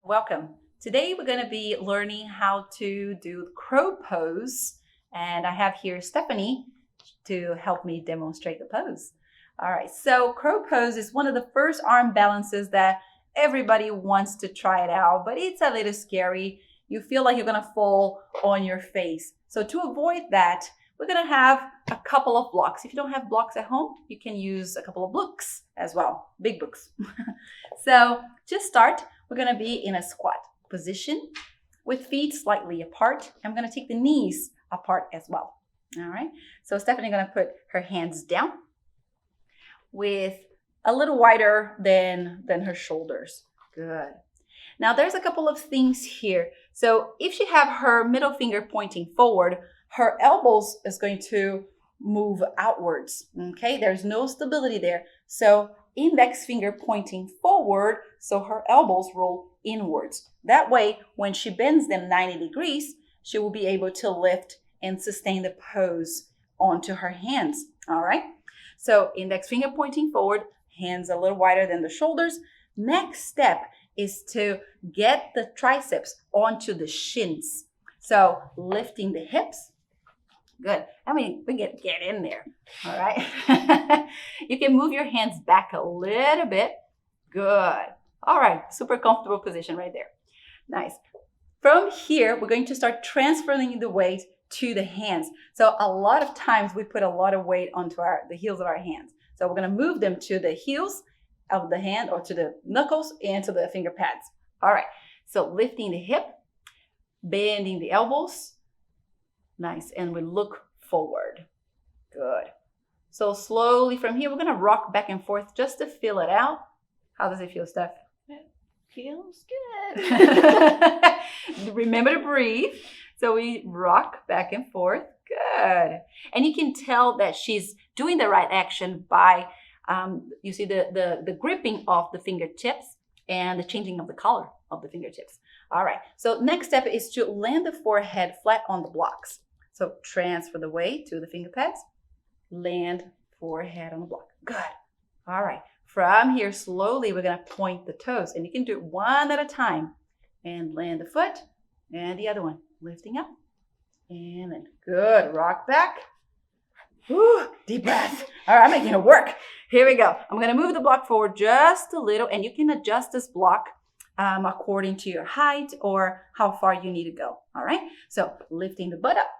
Welcome. Today we're going to be learning how to do crow pose, and I have here Stephanie to help me demonstrate the pose. All right, so crow pose is one of the first arm balances that everybody wants to try it out, but it's a little scary. You feel like you're going to fall on your face. So to avoid that, we're going to have a couple of blocks. If you don't have blocks at home, you can use a couple of books as well, big books. So to start, we're going to be in a squat position with feet slightly apart. I'm going to take the knees apart as well. All right. So Stephanie's going to put her hands down with a little wider than her shoulders. Good. Now there's a couple of things here. So if she have her middle finger pointing forward, her elbows is going to move outwards. Okay. There's no stability there. So index finger pointing forward, so her elbows roll inwards. That way, when she bends them 90 degrees, she will be able to lift and sustain the pose onto her hands. All right. So index finger pointing forward, hands a little wider than the shoulders. Next step is to get the triceps onto the shins. So lifting the hips. Good. I mean, we get in there. All right. You can move your hands back a little bit. Good. All right. Super comfortable position right there. Nice. From here, we're going to start transferring the weight to the hands. So a lot of times we put a lot of weight onto the heels of our hands. So we're going to move them to the heels of the hand or to the knuckles and to the finger pads. All right. So lifting the hip, bending the elbows. Nice. And we look forward. Good. So slowly from here, we're going to rock back and forth just to feel it out. How does it feel, Steph? It feels good. Remember to breathe. So we rock back and forth. Good. And you can tell that she's doing the right action by, you see the gripping of the fingertips and the changing of the color of the fingertips. All right. So next step is to land the forehead flat on the blocks. So transfer the weight to the finger pads. Land forehead on the block. Good. All right. From here, slowly, we're going to point the toes. And you can do it one at a time. And land the foot. And the other one. Lifting up. And then good. Rock back. Whew, deep breath. All right, I'm making it work. Here we go. I'm going to move the block forward just a little. And you can adjust this block according to your height or how far you need to go. All right. So lifting the butt up.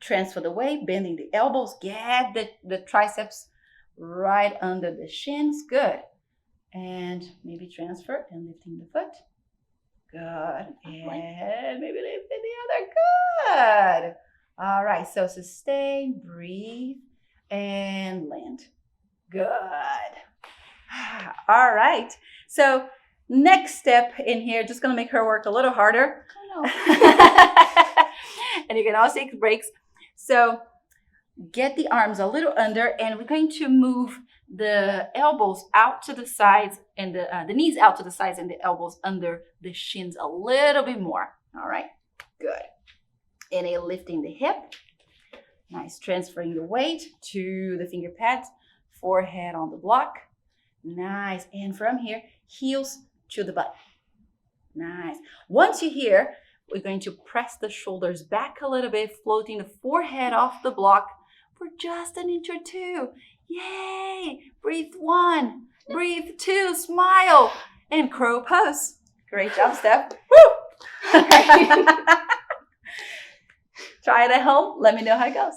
Transfer the weight, bending the elbows, get the triceps right under the shins. Good. And maybe transfer and lifting the foot. Good. And maybe lifting the other. Good. All right. So sustain, breathe, and land. Good. All right. So next step in here, just going to make her work a little harder. I know. And you can also take breaks. So get the arms a little under, and we're going to move the elbows out to the sides and the knees out to the sides and the elbows under the shins a little bit more. All right, good. And a lifting the hip. Nice, transferring the weight to the finger pads, forehead on the block. Nice, and from here, heels to the butt. Nice. Once you're here, we're going to press the shoulders back a little bit, floating the forehead off the block for just an inch or two. Yay! Breathe one, breathe two, smile, and crow pose. Great job, Steph. Woo! Try it at home. Let me know how it goes.